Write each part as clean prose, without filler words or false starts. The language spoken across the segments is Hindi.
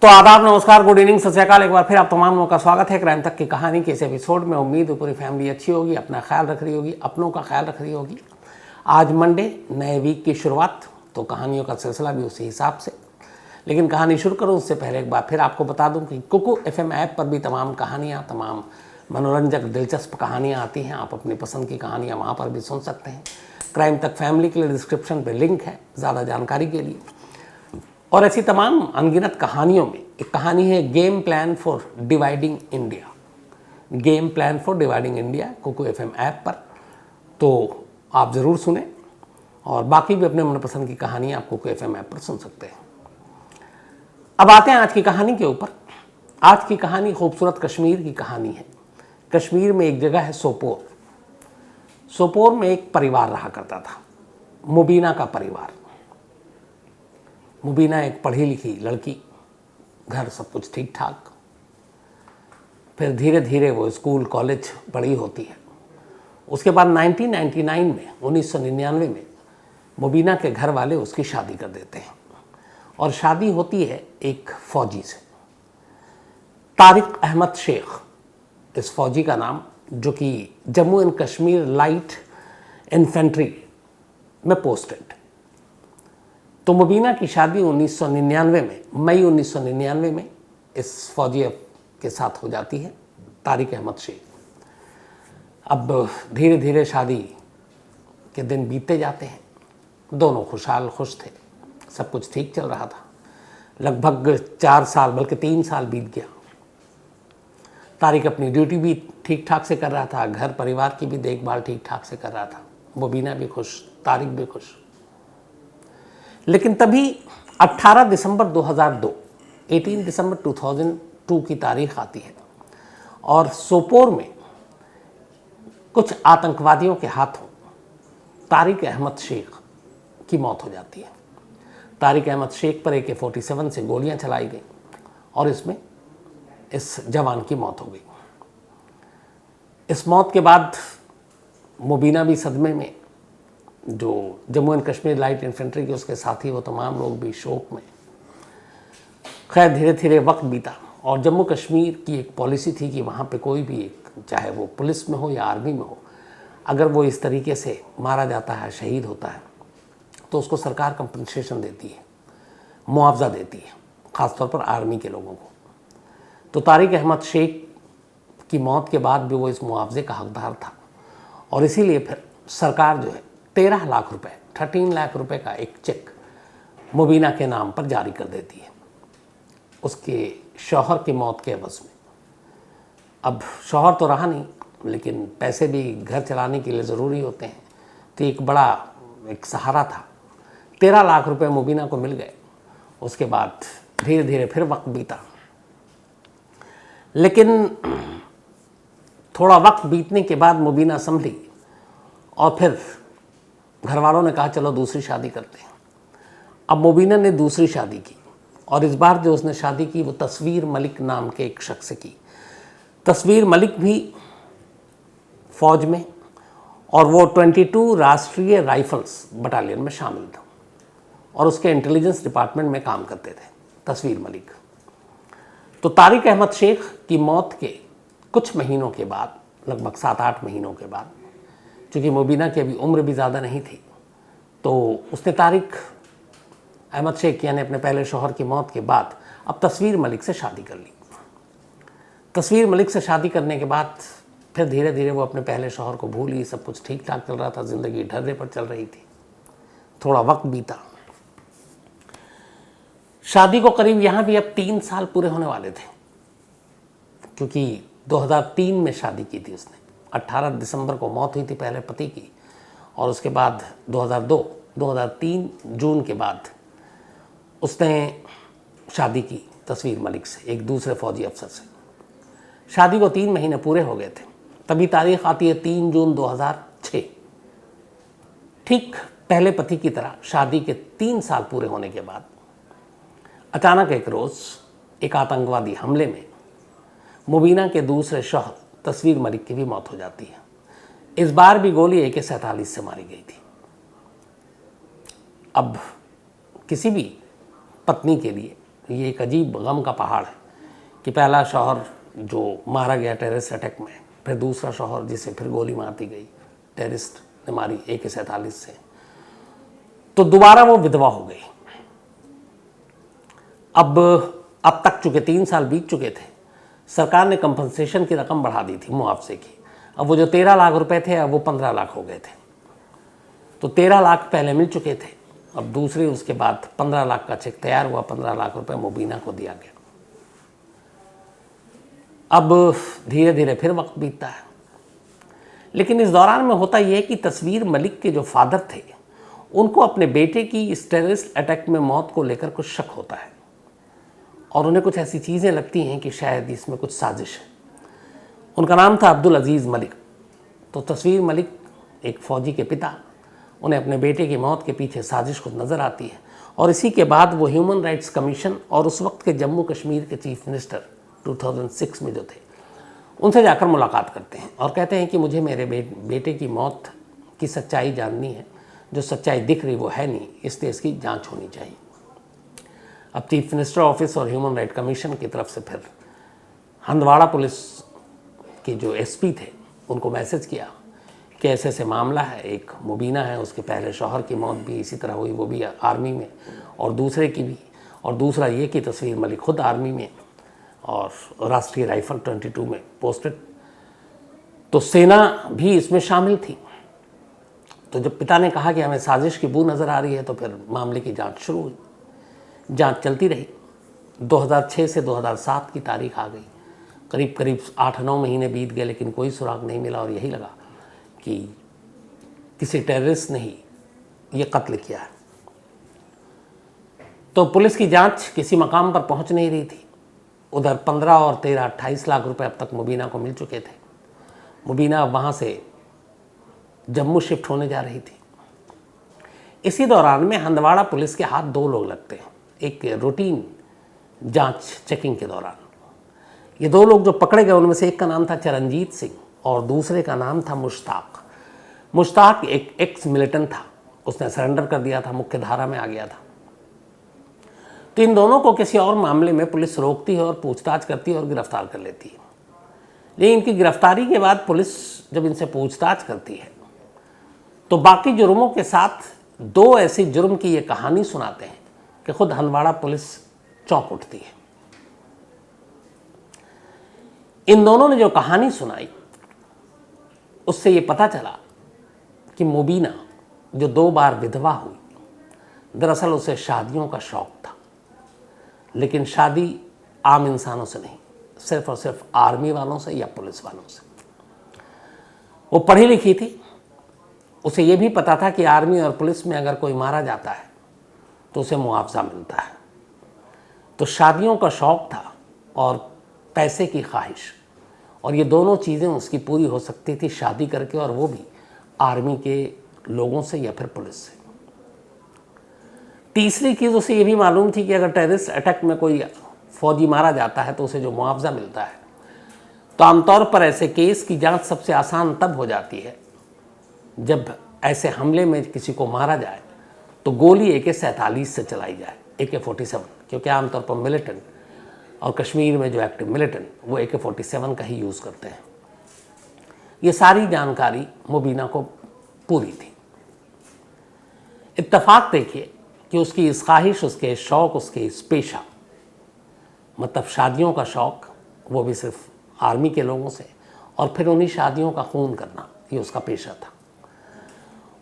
तो आदाब, नमस्कार, गुड इवनिंग, सत श्री अकाल। एक बार फिर आप तमाम लोगों का स्वागत है क्राइम तक की कहानी के इस एपिसोड में। उम्मीद है पूरी फैमिली अच्छी होगी, अपना ख्याल रख रही होगी, अपनों का ख्याल रख रही होगी। आज मंडे, नए वीक की शुरुआत, तो कहानियों का सिलसिला भी उसी हिसाब से। लेकिन कहानी शुरू करूँ उससे पहले एक बार फिर आपको बता दूं कि कुकू FM ऐप पर भी तमाम कहानियाँ, तमाम मनोरंजक दिलचस्प कहानियाँ आती हैं। आप अपनी पसंद की कहानियाँ वहाँ पर भी सुन सकते हैं। क्राइम तक फैमिली के लिए डिस्क्रिप्शन पे लिंक है ज़्यादा जानकारी के लिए। और ऐसी तमाम अनगिनत कहानियों में एक कहानी है game plan for dividing India. Game plan for dividing India Kuku FM app पर, तो आप ज़रूर सुने। और बाकी भी अपने मनपसंद की कहानियाँ आप कुकू FM ऐप पर सुन सकते हैं। अब आते हैं आज की कहानी के ऊपर। आज की कहानी खूबसूरत कश्मीर की कहानी है। कश्मीर में एक जगह है सोपोर। सोपोर में एक परिवार रहा करता था, मुबीना का परिवार। मुबीना एक पढ़ी लिखी लड़की, घर सब कुछ ठीक ठाक। फिर धीरे धीरे वो स्कूल कॉलेज बड़ी होती है। उसके बाद 1999 में 1999 में मुबीना के घर वाले उसकी शादी कर देते हैं। और शादी होती है एक फ़ौजी से, तारिक अहमद शेख, इस फ़ौजी का नाम, जो कि Jammu and Kashmir light infantry में पोस्टेड। तो मुबीना की शादी 1999 में, मई 1999 में इस फ़ौजी के साथ हो जाती है, तारिक अहमद शेख। अब धीरे धीरे शादी के दिन बीतते जाते हैं। दोनों खुशहाल खुश थे, सब कुछ ठीक चल रहा था। लगभग 4 साल बल्कि 3 साल बीत गया। तारिक अपनी ड्यूटी भी ठीक ठाक से कर रहा था, घर परिवार की भी देखभाल ठीक ठाक से कर रहा था। मुबीना भी खुश, तारिक भी खुश। लेकिन तभी 18 दिसंबर 2002, 18 दिसंबर 2002 की तारीख आती है और सोपोर में कुछ आतंकवादियों के हाथों तारिक अहमद शेख की मौत हो जाती है। तारिक अहमद शेख पर AK-47 से गोलियां चलाई गई और इसमें इस जवान की मौत हो गई। इस मौत के बाद मुबीना भी सदमे में, जो Jammu and Kashmir light infantry के उसके साथी, वो तमाम लोग भी शोक में। खैर धीरे धीरे वक्त बीता और जम्मू कश्मीर की एक पॉलिसी थी कि वहाँ पे कोई भी एक, चाहे वो पुलिस में हो या आर्मी में हो, अगर वो इस तरीके से मारा जाता है, शहीद होता है, तो उसको सरकार कंपनसेशन देती है, मुआवजा देती है, ख़ासतौर पर आर्मी के लोगों को। तो तारिक अहमद शेख की मौत के बाद भी वो इस मुआवजे का हकदार था और इसीलिए फिर सरकार जो है 13 लाख रुपए, 13 लाख रुपए का एक चेक मुबीना के नाम पर जारी कर देती है उसके शौहर की मौत के एवज़ में। अब शौहर तो रहा नहीं, लेकिन पैसे भी घर चलाने के लिए ज़रूरी होते हैं, तो एक बड़ा एक सहारा था। 13 लाख रुपए मुबीना को मिल गए। उसके बाद धीरे धीरे फिर वक्त बीता। लेकिन थोड़ा वक्त बीतने के बाद मुबीना संभली और फिर घर वालों ने कहा चलो दूसरी शादी करते हैं। अब मुबीना ने दूसरी शादी की और इस बार जो उसने शादी की वो तस्वीर मलिक नाम के एक शख्स से की। तस्वीर मलिक भी फ़ौज में, और वो 22 राष्ट्रीय राइफल्स बटालियन में शामिल था और उसके इंटेलिजेंस डिपार्टमेंट में काम करते थे तस्वीर मलिक। तो तारिक अहमद शेख की मौत के कुछ महीनों के बाद, लगभग 7-8 महीनों के बाद, चूँकि मुबीना की अभी उम्र भी ज़्यादा नहीं थी, तो उसने तारिक अहमद शेख यानी अपने पहले शौहर की मौत के बाद अब तस्वीर मलिक से शादी कर ली। तस्वीर मलिक से शादी करने के बाद फिर धीरे धीरे वो अपने पहले शौहर को भूली। सब कुछ ठीक ठाक चल रहा था, ज़िंदगी ढर्रे पर चल रही थी। थोड़ा वक्त बीता। शादी को करीब यहाँ भी अब 3 साल पूरे होने वाले थे, क्योंकि 2003 में शादी की थी उसने। 18 दिसंबर को मौत हुई थी पहले पति की, और उसके बाद 2003 जून के बाद उसने शादी की तस्वीर मलिक से, एक दूसरे फ़ौजी अफसर से। शादी को 3 महीने पूरे हो गए थे। तभी तारीख आती है 3 जून 2006। ठीक पहले पति की तरह शादी के 3 साल पूरे होने के बाद अचानक एक रोज़ एक आतंकवादी हमले में मुबीना के दूसरे शौहर तस्वीर मलिक की भी मौत हो जाती है। इस बार भी गोली AK-47 से मारी गई थी। अब किसी भी पत्नी के लिए ये एक अजीब गम का पहाड़ है कि पहला शौहर जो मारा गया टेररिस्ट अटैक में, फिर दूसरा शौहर जिसे फिर गोली मार दी गई, टेररिस्ट ने मारी AK-47 से, तो दोबारा वो विधवा हो गई। अब तक चूंकि 3 साल बीत चुके थे, सरकार ने कंपनसेशन की रकम बढ़ा दी थी, मुआवजे की। अब वो जो 13 लाख रुपए थे अब वो 15 लाख हो गए थे। तो 13 लाख पहले मिल चुके थे, अब दूसरे उसके बाद 15 लाख का चेक तैयार हुआ, 15 लाख रुपए मुबीना को दिया गया। अब धीरे धीरे फिर वक्त बीतता है, लेकिन इस दौरान में होता यह है कि तस्वीर मलिक के जो फादर थे उनको अपने बेटे की इस टेररिस्ट अटैक में मौत को लेकर कुछ शक होता है और उन्हें कुछ ऐसी चीज़ें लगती हैं कि शायद इसमें कुछ साजिश है। उनका नाम था अब्दुल अजीज़ मलिक। तो तस्वीर मलिक एक फ़ौजी के पिता, उन्हें अपने बेटे की मौत के पीछे साजिश कुछ नज़र आती है और इसी के बाद वो ह्यूमन राइट्स कमीशन और उस वक्त के जम्मू कश्मीर के चीफ मिनिस्टर 2006 में जो थे उनसे जाकर मुलाकात करते हैं और कहते हैं कि मुझे मेरे बेटे की मौत की सच्चाई जाननी है, जो सच्चाई दिख रही वो है नहीं, इसलिए इसकी जांच होनी चाहिए। अब चीफ मिनिस्टर ऑफिस और ह्यूमन राइट कमीशन की तरफ से फिर हंदवाड़ा पुलिस के जो SP थे उनको मैसेज किया कि ऐसे ऐसे मामला है, एक मुबीना है, उसके पहले शौहर की मौत भी इसी तरह हुई, वो भी आर्मी में, और दूसरे की भी, और दूसरा ये कि तस्वीर मलिक खुद आर्मी में और राष्ट्रीय राइफल 22 में पोस्टेड, तो सेना भी इसमें शामिल थी। तो जब पिता ने कहा कि हमें साजिश की बू नज़र आ रही है तो फिर मामले की जांच शुरू हुई। जांच चलती रही। 2006 से 2007 की तारीख आ गई, करीब करीब 8-9 महीने बीत गए, लेकिन कोई सुराग नहीं मिला और यही लगा कि किसी टेररिस्ट ने ही ये कत्ल किया है। तो पुलिस की जांच किसी मकाम पर पहुंच नहीं रही थी। उधर 15 और 13 28 लाख रुपए अब तक मुबीना को मिल चुके थे। मुबीना वहाँ से जम्मू शिफ्ट होने जा रही थी। इसी दौरान में हंदवाड़ा पुलिस के हाथ 2 लोग लगते हैं, एक रूटीन जांच चेकिंग के दौरान। ये 2 लोग जो पकड़े गए उनमें से एक का नाम था चरणजीत सिंह और दूसरे का नाम था मुश्ताक। मुश्ताक एक एक्स मिलिटेंट था, उसने सरेंडर कर दिया था, मुख्य धारा में आ गया था। तो इन दोनों को किसी और मामले में पुलिस रोकती है और पूछताछ करती है और गिरफ्तार कर लेती है। लेकिन इनकी गिरफ्तारी के बाद पुलिस जब इनसे पूछताछ करती है तो बाकी जुर्मों के साथ 2 ऐसे जुर्म की ये कहानी सुनाते हैं कि खुद हंदवाड़ा पुलिस चौंक उठती है। इन दोनों ने जो कहानी सुनाई उससे ये पता चला कि मुबीना जो 2 बार विधवा हुई, दरअसल उसे शादियों का शौक था, लेकिन शादी आम इंसानों से नहीं, सिर्फ और सिर्फ आर्मी वालों से या पुलिस वालों से। वो पढ़ी लिखी थी, उसे ये भी पता था कि आर्मी और पुलिस में अगर कोई मारा जाता है तो उसे मुआवजा मिलता है। तो शादियों का शौक था और पैसे की ख्वाहिश, और ये दोनों चीज़ें उसकी पूरी हो सकती थी शादी करके, और वो भी आर्मी के लोगों से या फिर पुलिस से। तीसरी चीज़ उसे ये भी मालूम थी कि अगर टेररिस्ट अटैक में कोई फौजी मारा जाता है तो उसे जो मुआवजा मिलता है, तो आमतौर पर ऐसे केस की जांच सबसे आसान तब हो जाती है जब ऐसे हमले में किसी को मारा जाए तो गोली AK-47 से चलाई जाए, AK-47, क्योंकि आमतौर पर मिलिटेंट और कश्मीर में जो एक्टिव मिलिटेंट वो AK-47 का ही यूज़ करते हैं। ये सारी जानकारी मुबीना को पूरी थी। इत्तफाक देखिए कि उसकी इस ख्वाहिश, उसके शौक़, उसके इस पेशा, मतलब शादियों का शौक़, वो भी सिर्फ आर्मी के लोगों से, और फिर उन्हीं शादियों का खून करना, ये उसका पेशा था।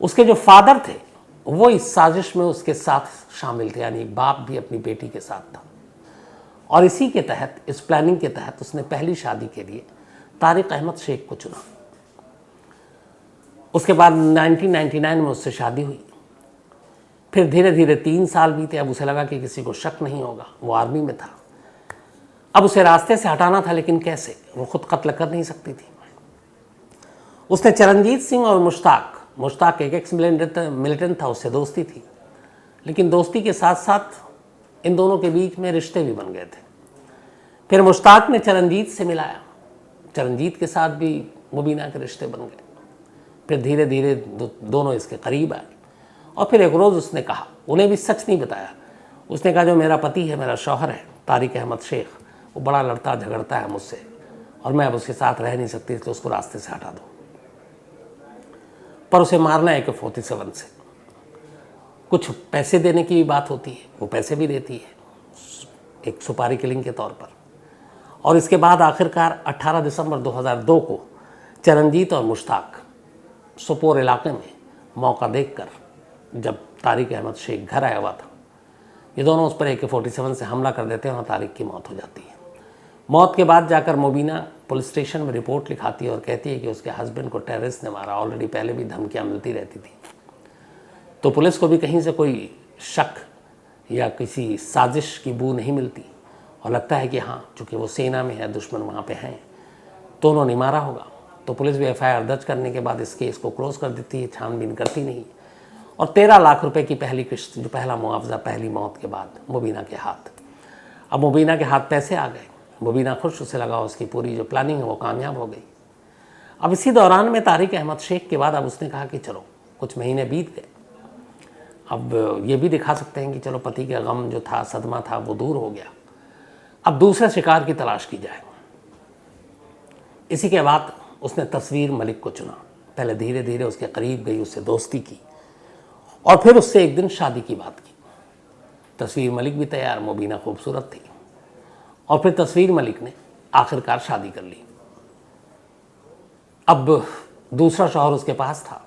उसके जो फादर थे वो इस साजिश में उसके साथ शामिल थे, यानी बाप भी अपनी बेटी के साथ था, और इसी के तहत, इस प्लानिंग के तहत उसने पहली शादी के लिए तारिक अहमद शेख को चुना। उसके बाद 1999 में उससे शादी हुई। फिर धीरे धीरे 3 साल बीते। अब उसे लगा कि किसी को शक नहीं होगा, वो आर्मी में था, अब उसे रास्ते से हटाना था, लेकिन कैसे? वो खुद कत्ल कर नहीं सकती थी। उसने चरणजीत सिंह और मुश्ताक एक एक्स मिलिटेंट था, उससे दोस्ती थी, लेकिन दोस्ती के साथ साथ इन दोनों के बीच में रिश्ते भी बन गए थे। फिर मुश्ताक ने चरणजीत से मिलाया, चरणजीत के साथ भी मुबीना के रिश्ते बन गए। फिर धीरे धीरे दोनों इसके करीब आए, और फिर एक रोज़ उसने कहा, उन्हें भी सच नहीं बताया, उसने कहा जो मेरा पति है, मेरा शौहर है तारिक अहमद शेख, वो बड़ा लड़ता झगड़ता है मुझसे और मैं अब उसके साथ रह नहीं सकती, इसलिए उसको रास्ते से हटा दो। पर उसे मारना है AK-47 से। कुछ पैसे देने की भी बात होती है, वो पैसे भी देती है एक सुपारी किलिंग के तौर पर। और इसके बाद आखिरकार 18 दिसंबर 2002 को चरणजीत और मुश्ताक सोपोर इलाके में मौका देखकर, जब तारिक अहमद शेख घर आया हुआ था, ये दोनों उस पर AK-47 से हमला कर देते हैं और तारिक की मौत हो जाती है। मौत के बाद जाकर मुबीना पुलिस स्टेशन में रिपोर्ट लिखाती है और कहती है कि उसके हस्बैंड को टेररिस्ट ने मारा। ऑलरेडी पहले भी धमकियाँ मिलती रहती थी। तो पुलिस को भी कहीं से कोई शक या किसी साजिश की बू नहीं मिलती और लगता है कि हाँ, चूँकि वो सेना में है, दुश्मन वहाँ पे हैं, तो उन्होंने मारा होगा। तो पुलिस भी FIR दर्ज करने के बाद इस केस को क्लोज कर देती है, छानबीन करती नहीं। और 13 लाख रुपए की पहली किश्त, जो पहला मुआवजा पहली मौत के बाद, मुबीना के हाथ। अब मुबीना के हाथ पैसे आ गए, मुबीना खुश, उसे लगा उसकी पूरी जो प्लानिंग है वो कामयाब हो गई। अब इसी दौरान में तारिक अहमद शेख के बाद अब उसने कहा कि चलो कुछ महीने बीत गए, अब ये भी दिखा सकते हैं कि चलो पति का गम जो था, सदमा था, वो दूर हो गया, अब दूसरे शिकार की तलाश की जाए। इसी के बाद उसने तस्वीर मलिक को चुना। पहले धीरे धीरे उसके करीब गई, उससे दोस्ती की और फिर उससे एक दिन शादी की बात की। तस्वीर मलिक भी तैयार, मुबीना खूबसूरत थी और फिर तस्वीर मलिक ने आखिरकार शादी कर ली। अब दूसरा शौहर उसके पास था,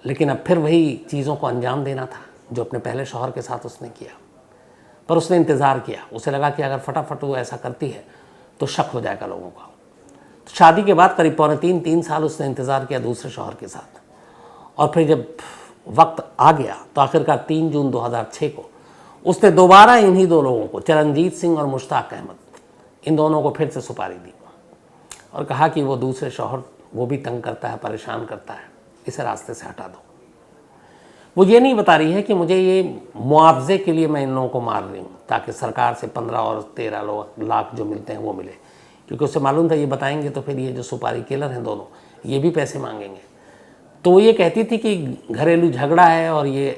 लेकिन अब फिर वही चीज़ों को अंजाम देना था जो अपने पहले शौहर के साथ उसने किया। पर उसने इंतज़ार किया, उसे लगा कि अगर फटाफट वो ऐसा करती है तो शक हो जाएगा लोगों का। तो शादी के बाद करीब पौने 3 साल उसने इंतज़ार किया दूसरे शौहर के साथ। और फिर जब वक्त आ गया तो आखिरकार 3 जून 2006 को उसने दोबारा इन्हीं दो लोगों को, चरणजीत सिंह और मुश्ताक अहमद, इन दोनों को फिर से सुपारी दी और कहा कि वो दूसरे शौहर वो भी तंग करता है, परेशान करता है, इसे रास्ते से हटा दो। वो ये नहीं बता रही है कि मुझे ये मुआवजे के लिए मैं इन लोगों को मार रही हूँ ताकि सरकार से 15 और 13 लाख जो मिलते हैं वो मिले, क्योंकि उसे मालूम था ये बताएंगे तो फिर ये जो सुपारी किलर हैं दोनों, ये भी पैसे मांगेंगे। तो वो ये कहती थी कि घरेलू झगड़ा है और ये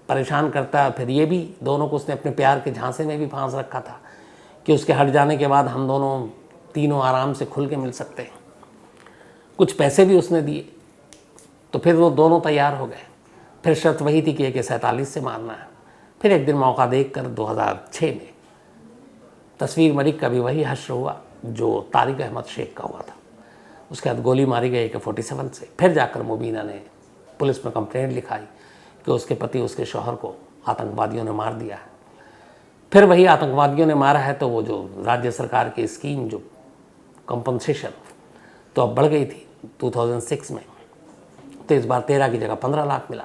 परेशान करता है। फिर ये भी दोनों को उसने अपने प्यार के झांसे में भी फांस रखा था कि उसके हट जाने के बाद हम दोनों तीनों आराम से खुल के मिल सकते हैं। कुछ पैसे भी उसने दिए, तो फिर वो दोनों तैयार हो गए। फिर शर्त वही थी कि AK-47 से मारना है। फिर एक दिन मौका देखकर 2006 में तस्वीर मलिक का भी वही हश्र हुआ जो तारिक अहमद शेख का हुआ था। उसके बाद गोली मारी गई AK-47 से। फिर जाकर मुबीना ने पुलिस में कंप्लेंट लिखाई कि उसके पति, उसके शौहर को आतंकवादियों ने मार दिया है। फिर वही आतंकवादियों ने मारा है तो वो जो राज्य सरकार की स्कीम, जो कंपनसेशन, तो अब बढ़ गई थी 2006 में। तो इस बार 13 की जगह 15 लाख मिला।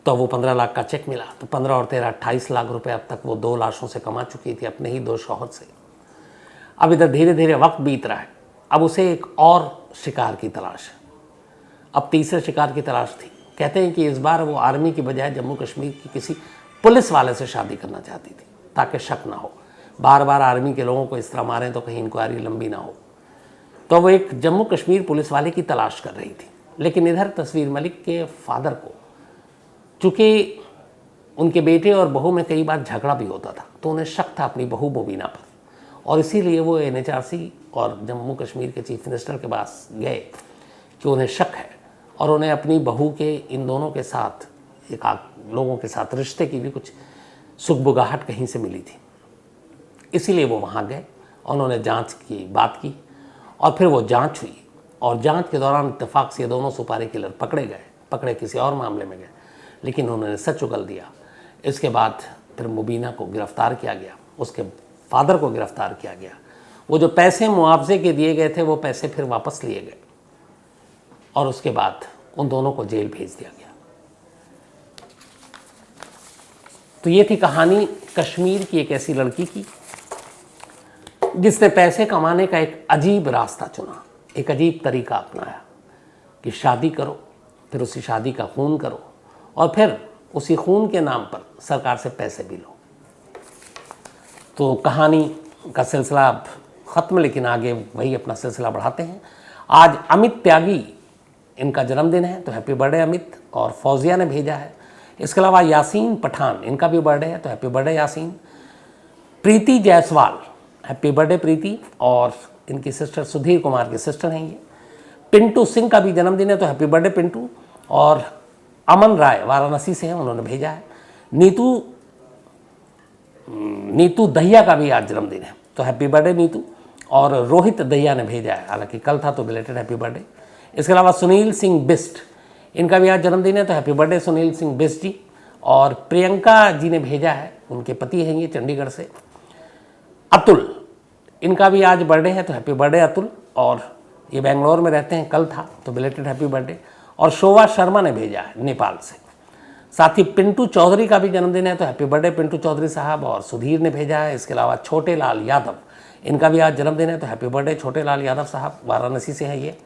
तो वो 15 लाख का चेक मिला, तो 15 और 13 28 लाख रुपए अब तक वो 2 लाशों से कमा चुकी थी, अपने ही 2 शौहर से। अब इधर धीरे धीरे वक्त बीत रहा है। अब उसे एक और शिकार की तलाश है। अब तीसरे शिकार की तलाश थी। कहते हैं कि इस बार वो आर्मी की बजाय जम्मू कश्मीर की किसी पुलिस वाले से शादी करना चाहती थी ताकि शक ना हो। बार बार आर्मी के लोगों को इस तरह मारें तो कहीं इंक्वायरी लंबी ना हो। तो वो एक जम्मू कश्मीर पुलिस वाले की तलाश कर रही थी। लेकिन इधर तस्वीर मलिक के फादर को, चूँकि उनके बेटे और बहू में कई बार झगड़ा भी होता था, तो उन्हें शक था अपनी बहू मुबीना पर, और इसीलिए वो NHRC और जम्मू कश्मीर के चीफ मिनिस्टर के पास गए कि उन्हें शक है और उन्हें अपनी बहू के इन दोनों के साथ, एक लोगों के साथ रिश्ते की भी कुछ सुगबुगाहट कहीं से मिली थी। इसीलिए वो वहाँ गए और उन्होंने जांच की बात की और फिर वो जांच हुई और जांच के दौरान इत्तेफाक से ये दोनों सुपारी किलर पकड़े किसी और मामले में गए, लेकिन उन्होंने सच उगल दिया। इसके बाद फिर मुबीना को गिरफ्तार किया गया, उसके फादर को गिरफ्तार किया गया। वो जो पैसे मुआवजे के दिए गए थे वो पैसे फिर वापस लिए गए और उसके बाद उन दोनों को जेल भेज दिया गया। तो ये थी कहानी कश्मीर की एक ऐसी लड़की की जिसने पैसे कमाने का एक अजीब रास्ता चुना, एक अजीब तरीका अपनाया कि शादी करो, फिर उसी शादी का खून करो और फिर उसी खून के नाम पर सरकार से पैसे भी लो। तो कहानी का सिलसिला अब ख़त्म, लेकिन आगे वही अपना सिलसिला बढ़ाते हैं। आज अमित त्यागी, इनका जन्मदिन है, तो हैप्पी बर्थडे अमित। और फौजिया ने भेजा है इसके अलावा यासीन पठान, इनका भी बर्थडे है, तो हैप्पी बर्थडे यासीन। प्रीति जायसवाल, हैप्पी बर्थडे प्रीति, और इनकी सिस्टर सुधीर कुमार की सिस्टर हैं ये। पिंटू सिंह का भी जन्मदिन है, तो हैप्पी बर्थडे पिंटू। और अमन राय वाराणसी से हैं, उन्होंने भेजा है। नीतू दहिया का भी आज जन्मदिन है, तो हैप्पी बर्थडे नीतू। और रोहित दहिया ने भेजा है, हालांकि कल था तो बिलेटेड हैप्पी बर्थडे। इसके अलावा सुनील सिंह बिस्ट, इनका भी आज जन्मदिन है, तो हैप्पी बर्थडे सुनील सिंह बिस्ट जी। और प्रियंका जी ने भेजा है, उनके पति हैं ये चंडीगढ़ से। अतुल, इनका भी आज बर्थडे है, तो हैप्पी बर्थडे अतुल। और ये बेंगलोर में रहते हैं, कल था तो बिलेटेड हैप्पी बर्थडे। और शोभा शर्मा ने भेजा है नेपाल से। साथ ही पिंटू चौधरी का भी जन्मदिन है, तो हैप्पी बर्थडे पिंटू चौधरी साहब। और सुधीर ने भेजा है। इसके अलावा छोटे लाल यादव, इनका भी आज जन्मदिन है, तो हैप्पी बर्थडे छोटे लाल यादव साहब, वाराणसी से हैं ये।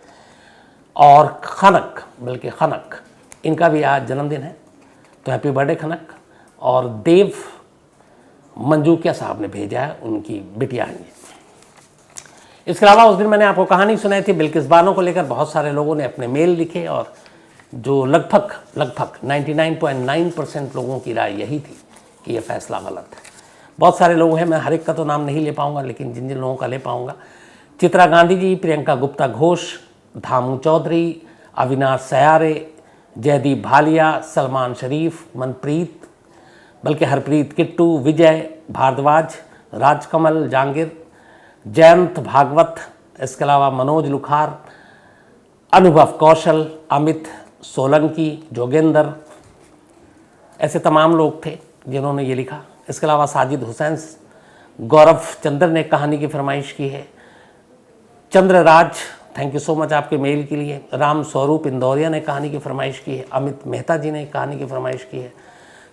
और खनक, बल्कि खनक, इनका भी आज जन्मदिन है, तो हैप्पी बर्थडे खनक। और देव मंजूकिया साहब ने भेजा है, उनकी बिटिया हैं ये। इसके अलावा उस दिन मैंने आपको कहानी सुनाई थी बिल्किस बानो को लेकर, बहुत सारे लोगों ने अपने मेल लिखे, और जो लगभग 99.9% लोगों की राय यही थी कि यह फैसला गलत है। बहुत सारे लोग हैं, मैं हर एक का तो नाम नहीं ले पाऊंगा, लेकिन जिन जिन लोगों का ले पाऊंगा: चित्रा गांधी जी, प्रियंका गुप्ता घोष, धामू चौधरी, अविनाश सयारे, जयदीप भालिया, सलमान शरीफ, मनप्रीत, बल्कि हरप्रीत किट्टू, विजय भारद्वाज, राजकमल जांगिर, जयंत भागवत, इसके अलावा मनोज लुखार, अनुभव कौशल, अमित सोलंकी, जोगेंद्र, ऐसे तमाम लोग थे जिन्होंने ये लिखा। इसके अलावा साजिद हुसैन, गौरव चंद्र ने कहानी की फरमाइश की है। Chandraraj, thank you so much आपके मेल के लिए। राम स्वरूप इंदौरिया ने कहानी की फरमाइश की है। अमित मेहता जी ने कहानी की फरमाइश की है।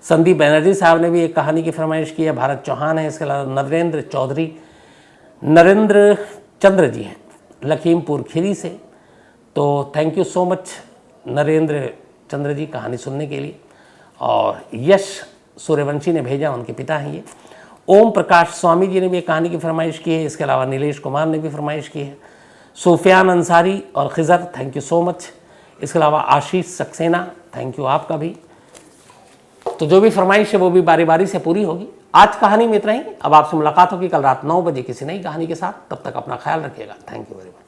संदीप बनर्जी साहब ने भी एक कहानी की फरमाइश की है। भारत चौहान है। इसके अलावा नरेंद्र चौधरी, नरेंद्र चंद्र जी हैं लखीमपुर खीरी से, तो thank you so much Narendra Chandra ji कहानी सुनने के लिए। और यश सूर्यवंशी ने भेजा, उनके पिता हैं ये। ओम प्रकाश स्वामी जी ने भी एक कहानी की फरमाइश की है। इसके अलावा नीलेश कुमार ने भी फरमाइश की है। सुफियान अंसारी और Khizar, thank you so much. इसके अलावा आशीष सक्सेना, थैंक यू आपका भी। तो जो भी फरमाइश है वो भी बारी बारी से पूरी होगी। आज कहानी में इतना ही। अब आपसे मुलाकात होगी कल रात 9 बजे किसी नई कहानी के साथ। तब तक अपना ख्याल रखिएगा। Thank you very much.